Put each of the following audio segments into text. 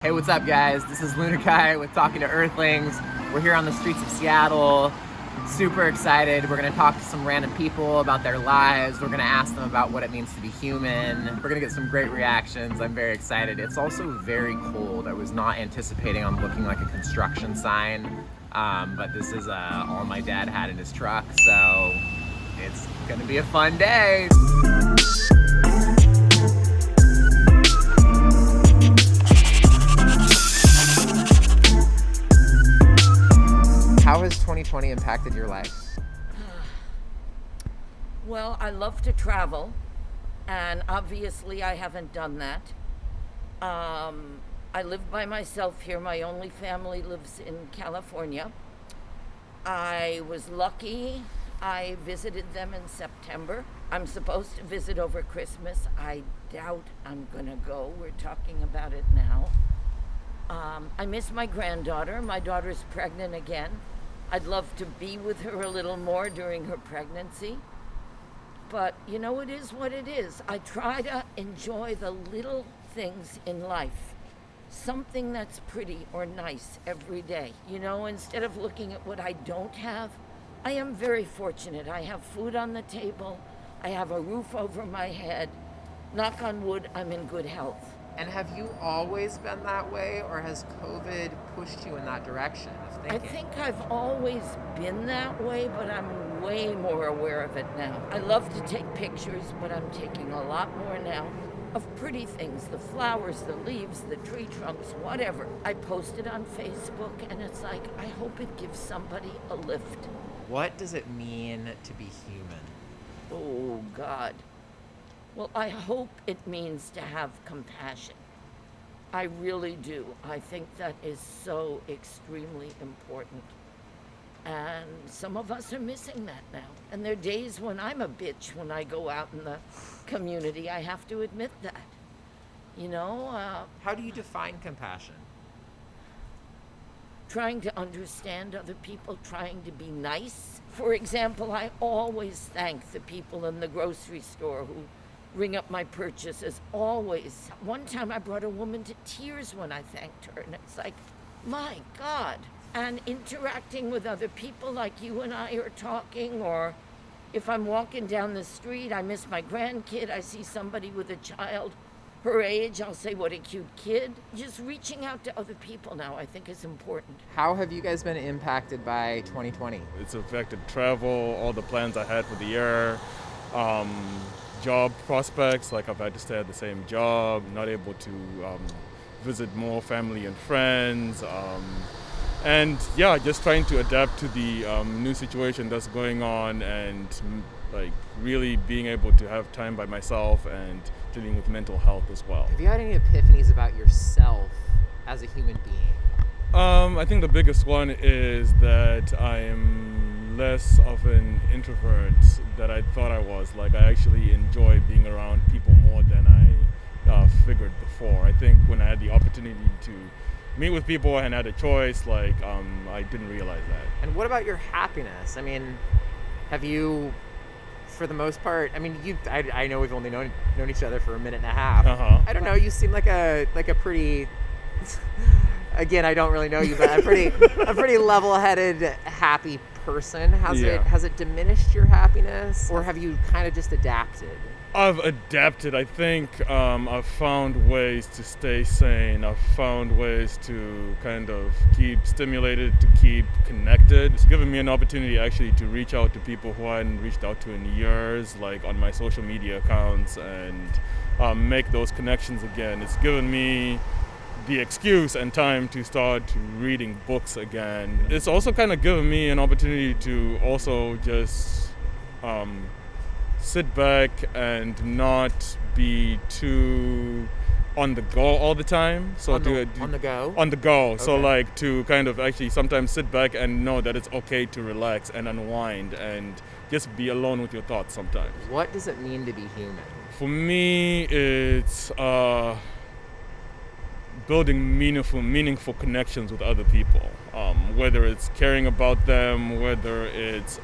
Hey, what's up, guys? This is Lunakye with Talking to Earthlings. We're here on the streets of Seattle. Super excited. We're gonna talk to some random people about their lives. We're gonna ask them about what it means to be human. We're gonna get some great reactions. I'm very excited. It's also very cold. I was not anticipating on looking like a construction sign, but this is all my dad had in his truck, so it's gonna be a fun day. How has 2020 impacted your life? Well, I love to travel, and obviously I haven't done that. I live by myself here. My only family lives in California. I was lucky. I visited them in September. I'm supposed to visit over Christmas. I doubt I'm gonna go. We're talking about it now. I miss my granddaughter. My daughter's pregnant again. I'd love to be with her a little more during her pregnancy. But you know, it is what it is. I try to enjoy the little things in life. Something that's pretty or nice every day. You know, instead of looking at what I don't have, I am very fortunate. I have food on the table. I have a roof over my head. Knock on wood, I'm in good health. And have you always been that way, or has COVID pushed you in that direction of thinking? I think I've always been that way, but I'm way more aware of it now. I love to take pictures, but I'm taking a lot more now of pretty things, the flowers, the leaves, the tree trunks, whatever. I post it on Facebook, and it's like, I hope it gives somebody a lift. What does it mean to be human? Oh, God. Well, I hope it means to have compassion. I really do. I think that is so extremely important. And some of us are missing that now. And there are days when I'm a bitch when I go out in the community. I have to admit that. You know? How do you define compassion? Trying to understand other people, trying to be nice. For example, I always thank the people in the grocery store who ring up my purchases, always. One time I brought a woman to tears when I thanked her, and it's like, my God. And interacting with other people like you and I are talking, or if I'm walking down the street, I miss my grandkid, I see somebody with a child her age, I'll say, what a cute kid. Just reaching out to other people now, I think, is important. How have you guys been impacted by 2020? It's affected travel, all the plans I had for the year, job prospects, like I've had to stay at the same job, not able to visit more family and friends, and yeah, just trying to adapt to the new situation that's going on, and like really being able to have time by myself and dealing with mental health as well. Have you had any epiphanies about yourself as a human being? I think the biggest one is that I am less of an introvert that I thought I was. Like, I actually enjoy being around people more than I figured before. I think when I had the opportunity to meet with people and had a choice, like, I didn't realize that. And what about your happiness? I mean, have you, for the most part, I mean, I know we've only known each other for a minute and a half. I don't know, you seem like a pretty, again, I don't really know you, but a pretty level-headed, happy person. Has it diminished your happiness, or have you kind of just adapted? I've adapted. I think I've found ways to stay sane. I've found ways to kind of keep stimulated, to keep connected. It's given me an opportunity actually to reach out to people who I hadn't reached out to in years, like on my social media accounts, and make those connections again. It's given me the excuse and time to start reading books again. It's also kind of given me an opportunity to also just sit back and not be too on the go all the time. So on the go? On the go. Okay. So like to kind of actually sometimes sit back and know that it's okay to relax and unwind and just be alone with your thoughts sometimes. What does it mean to be human? For me, it's building meaningful connections with other people, whether it's caring about them, whether it's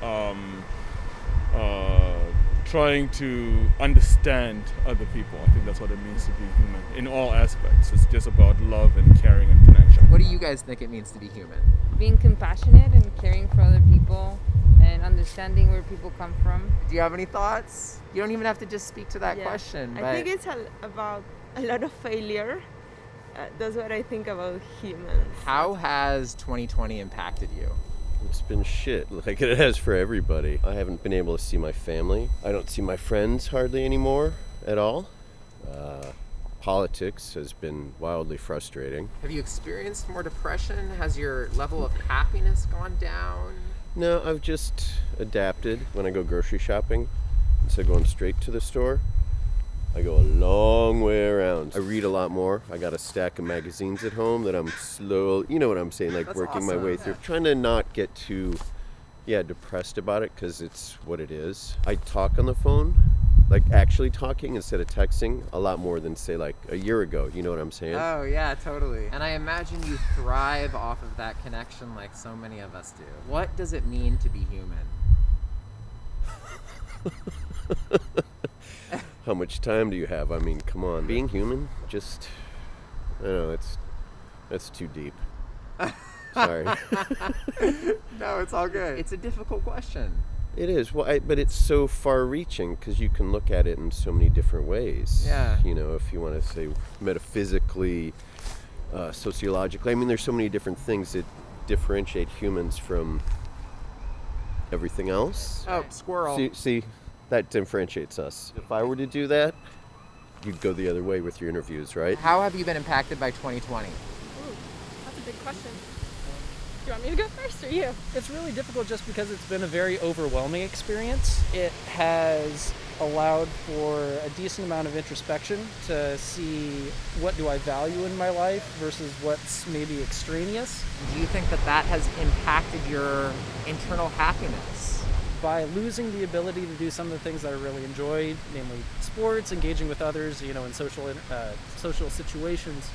trying to understand other people. I think that's what it means to be human in all aspects. It's just about love and caring and connection. What do you guys think it means to be human? Being compassionate and caring for other people and understanding where people come from. Do you have any thoughts? You don't even have to just speak to that question. But I think it's about a lot of failure. That's what I think about humans. how has 2020 impacted you? It's been shit, like it has for everybody. I haven't been able to see my family. I don't see my friends hardly anymore at all. Politics has been wildly frustrating. Have you experienced more depression? Has your level of happiness gone down? No, I've just adapted. When I go grocery shopping, instead of going straight to the store, I go a long way around. I read a lot more. I got a stack of magazines at home that I'm you know what I'm saying, like That's working my awesome. way through. Trying to not get too, depressed about it, because it's what it is. I talk on the phone, like actually talking instead of texting, a lot more than say like a year ago. You know what I'm saying? Oh yeah, totally. And I imagine you thrive off of that connection like so many of us do. What does it mean to be human? How much time do you have? I mean, come on. Being human, just, I don't know, that's too deep. Sorry. No, it's all good. It's a difficult question. It is. Well, but it's so far-reaching because you can look at it in so many different ways. Yeah. You know, if you want to say metaphysically, sociologically. I mean, there's so many different things that differentiate humans from everything else. Oh, squirrel. See, that differentiates us. If I were to do that, you'd go the other way with your interviews, right? How have you been impacted by 2020? Ooh, that's a big question. Do you want me to go first or you? It's really difficult just because it's been a very overwhelming experience. It has allowed for a decent amount of introspection to see what do I value in my life versus what's maybe extraneous. Do you think that has impacted your internal happiness? By losing the ability to do some of the things that I really enjoyed, namely sports, engaging with others, in social situations,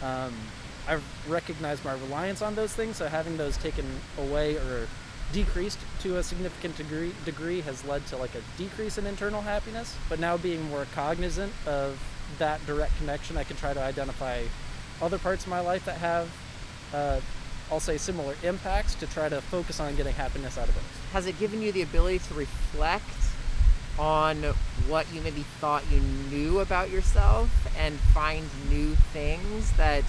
I've recognized my reliance on those things. So having those taken away or decreased to a significant degree has led to like a decrease in internal happiness. But now being more cognizant of that direct connection, I can try to identify other parts of my life that have, I'll say, similar impacts to try to focus on getting happiness out of it. Has it given you the ability to reflect on what you maybe thought you knew about yourself and find new things that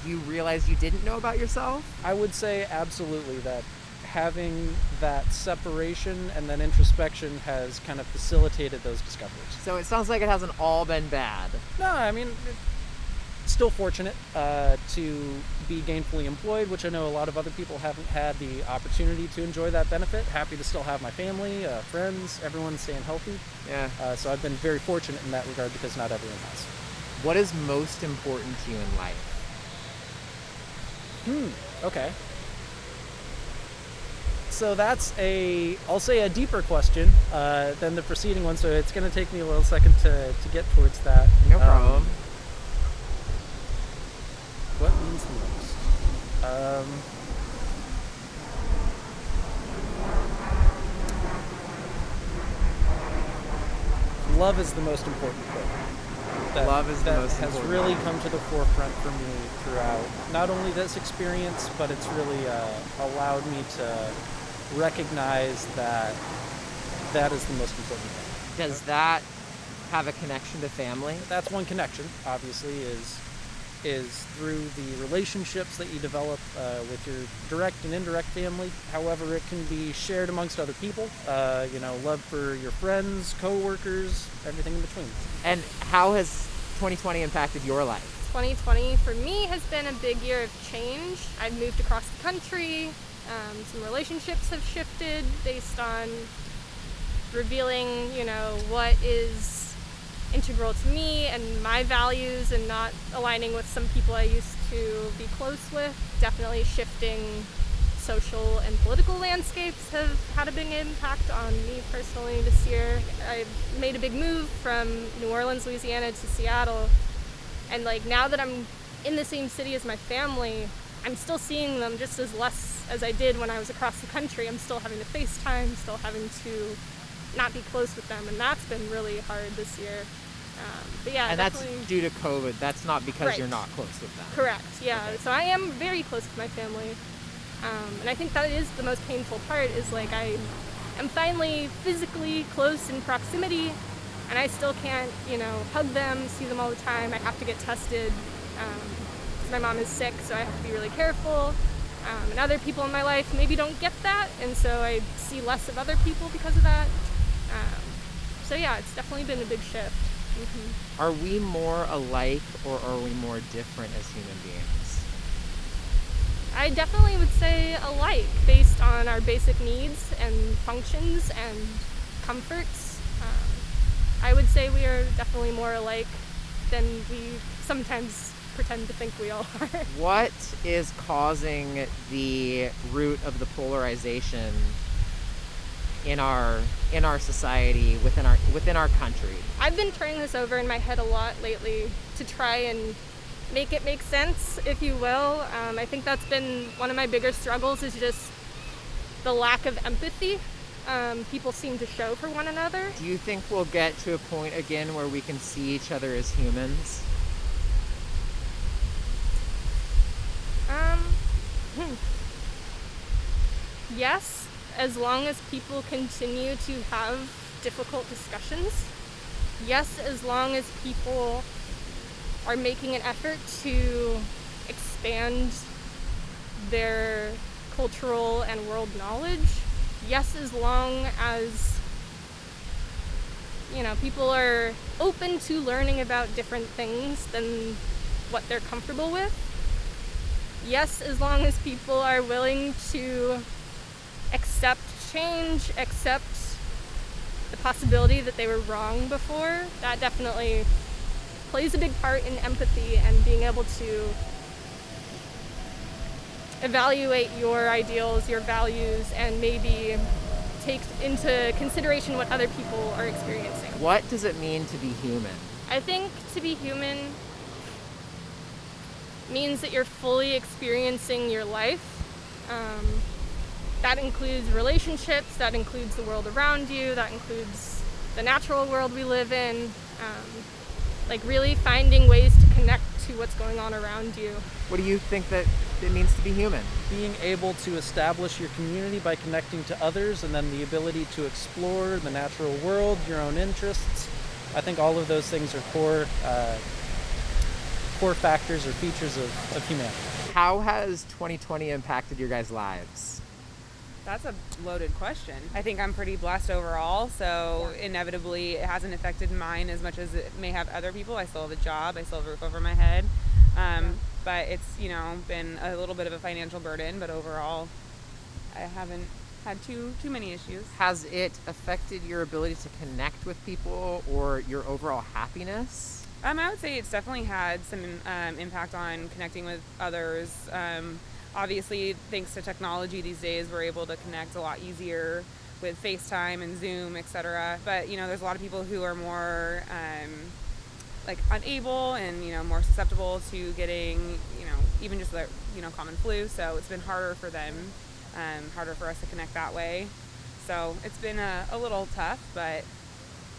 you realize you didn't know about yourself? I would say absolutely that having that separation and then introspection has kind of facilitated those discoveries. So it sounds like it hasn't all been bad. No, I mean, still fortunate to be gainfully employed, which I know a lot of other people haven't had the opportunity to enjoy that benefit. Happy to still have my family, friends, everyone staying healthy. Yeah. So I've been very fortunate in that regard because not everyone has. What is most important to you in life? Okay. So that's I'll say a deeper question than the preceding one, so it's going to take me a little second to get towards that. No problem. What means the most? Love is the most important thing. Love is the most has important. really come to the forefront for me throughout not only this experience, but it's really allowed me to recognize that is the most important thing. Does that have a connection to family? That's one connection, obviously, is through the relationships that you develop with your direct and indirect family. However, it can be shared amongst other people. Love for your friends, co-workers, everything in between. And how has 2020 impacted your life? 2020 for me has been a big year of change. I've moved across the country. Some relationships have shifted based on revealing, what is integral to me and my values and not aligning with some people I used to be close with. Definitely shifting social and political landscapes have had a big impact on me personally this year. I made a big move from New Orleans, Louisiana to Seattle, and now that I'm in the same city as my family, I'm still seeing them just as less as I did when I was across the country. I'm still having to FaceTime, still having to not be close with them, and that's been really hard this year. But yeah, And definitely. that's due to COVID. That's not because Right. you're not close with them. Correct, yeah. Okay. So I am very close with my family. And I think that is the most painful part, is like I am finally physically close in proximity, and I still can't, hug them, see them all the time. I have to get tested. 'Cause my mom is sick, so I have to be really careful. And other people in my life maybe don't get that, and so I see less of other people because of that. So yeah, it's definitely been a big shift. Are we more alike or are we more different as human beings? I definitely would say alike, based on our basic needs and functions and comforts. I would say we are definitely more alike than we sometimes pretend to think we all are. What is causing the root of the polarization in our society, within our country? I've been turning this over in my head a lot lately to try and make it make sense, if you will. I think that's been one of my bigger struggles, is just the lack of empathy people seem to show for one another. Do you think we'll get to a point again where we can see each other as humans? Yes, as long as people continue to have difficult discussions. Yes, as long as people are making an effort to expand their cultural and world knowledge. Yes, as long as, people are open to learning about different things than what they're comfortable with. Yes, as long as people are willing to accept change, accept the possibility that they were wrong before. That definitely plays a big part in empathy and being able to evaluate your ideals, your values, and maybe take into consideration what other people are experiencing. What does it mean to be human? I think to be human means that you're fully experiencing your life. That includes relationships, that includes the world around you, that includes the natural world we live in. Really finding ways to connect to what's going on around you. What do you think that it means to be human? Being able to establish your community by connecting to others, and then the ability to explore the natural world, your own interests. I think all of those things are core factors or features of humanity. How has 2020 impacted your guys' lives? That's a loaded question. I think I'm pretty blessed overall, so inevitably it hasn't affected mine as much as it may have other people. I still have a job, I still have a roof over my head, but it's been a little bit of a financial burden, but overall I haven't had too many issues. Has it affected your ability to connect with people or your overall happiness? I would say it's definitely had some impact on connecting with others. Obviously, thanks to technology these days, we're able to connect a lot easier with FaceTime and Zoom, etc. But, there's a lot of people who are more unable and, more susceptible to getting, even just the, common flu. So it's been harder for them, harder for us to connect that way. So it's been a little tough, but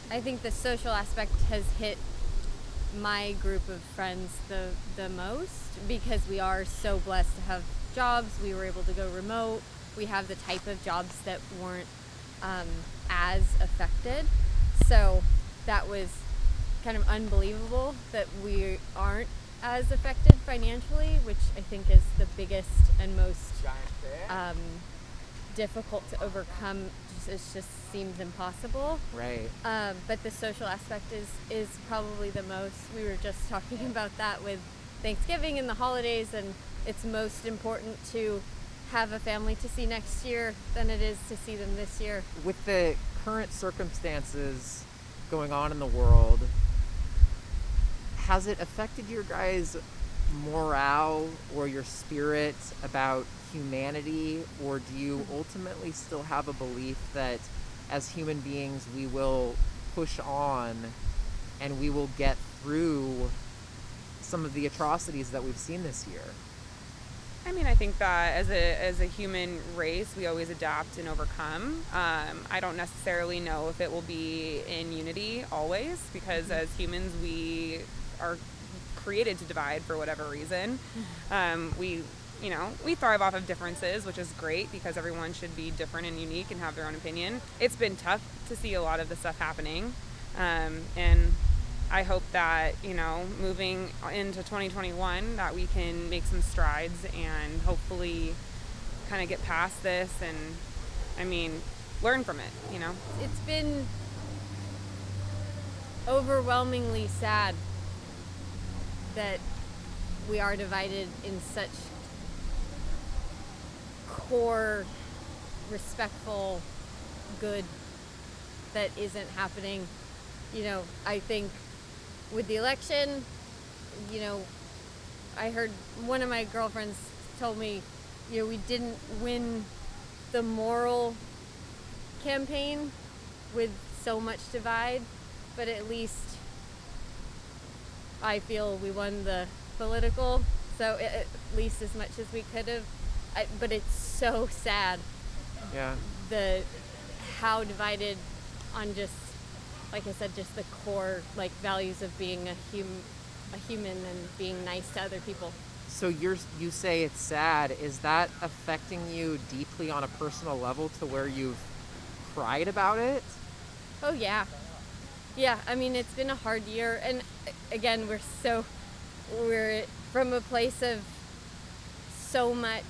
I think the social aspect has hit my group of friends the most, because we are so blessed to have jobs. We were able to go remote. We have the type of jobs that weren't as affected. So that was kind of unbelievable that we aren't as affected financially, which I think is the biggest and most difficult to overcome. It just seems impossible. Right. But the social aspect is probably the most. We were just talking about that with Thanksgiving and the holidays, and it's most important to have a family to see next year than it is to see them this year. With the current circumstances going on in the world, has it affected your guys' morale or your spirit about humanity, or do you ultimately still have a belief that as human beings we will push on and we will get through some of the atrocities that we've seen this year? I mean, I think that as a human race, we always adapt and overcome. I don't necessarily know if it will be in unity always, because as humans, we are created to divide for whatever reason. We thrive off of differences, which is great because everyone should be different and unique and have their own opinion. It's been tough to see a lot of the stuff happening. And I hope that, moving into 2021, that we can make some strides and hopefully kind of get past this and, learn from it, It's been overwhelmingly sad that we are divided in such core, respectful good that isn't happening. I think with the election, I heard one of my girlfriends told me, we didn't win the moral campaign with so much divide, but at least I feel we won the political, so at least as much as we could have. But it's so sad. Yeah. How divided on just, like I said, just the core values of being a human and being nice to other people. So you say it's sad. Is that affecting you deeply on a personal level to where you've cried about it? Oh yeah. Yeah, it's been a hard year, and again, we're from a place of so much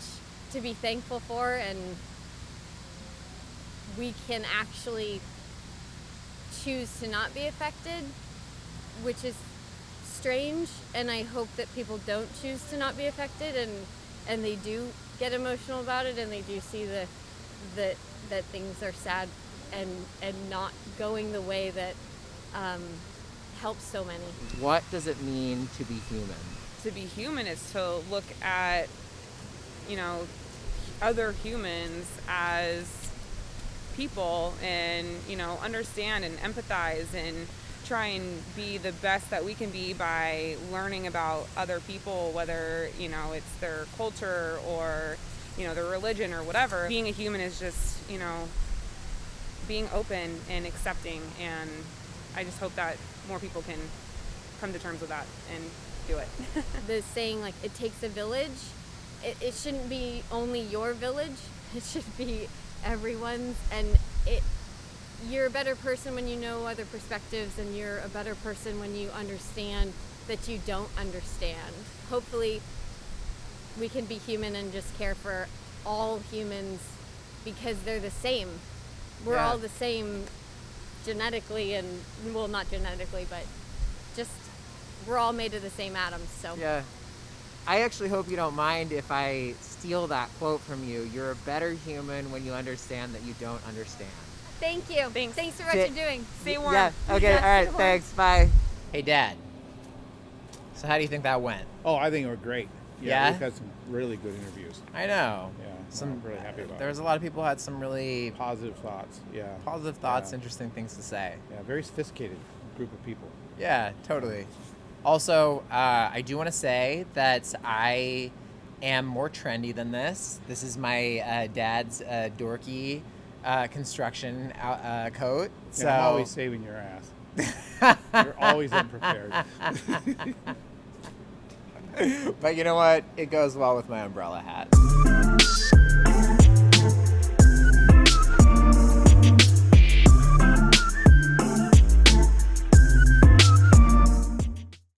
to be thankful for, and we can actually choose to not be affected, which is strange, and I hope that people don't choose to not be affected, and they do get emotional about it, and they do see that things are sad and not going the way that helps so many. What does it mean to be human? To be human is to look at, other humans as people and, understand and empathize and try and be the best that we can be by learning about other people, whether, it's their culture or, their religion or whatever. Being a human is just, being open and accepting, and I just hope that more people can come to terms with that and do it. The saying, it takes a village, it shouldn't be only your village, it should be everyone's, and you're a better person when you know other perspectives, and you're a better person when you understand that you don't understand. Hopefully we can be human and just care for all humans because they're the same. We're all the same genetically, and well, not genetically, but just we're all made of the same atoms. So yeah, I actually hope you don't mind if I steal that quote from you. You're a better human when you understand that you don't understand. Thank you. Thanks for what you're doing. Stay warm. Yeah. Okay. All right. Thanks. Bye. Hey, Dad. So how do you think that went? Oh, I think it went great. Yeah? We've had some really good interviews. I know. Yeah, I'm really happy about There was it. a lot of people who had some really Positive thoughts. Yeah. positive thoughts, Yeah. interesting things to say. Yeah, very sophisticated group of people. Yeah, totally. Also, I do want to say that I am more trendy than this. This is my dad's dorky construction coat. So And I'm always saving your ass. You're always unprepared. But you know what? It goes well with my umbrella hat.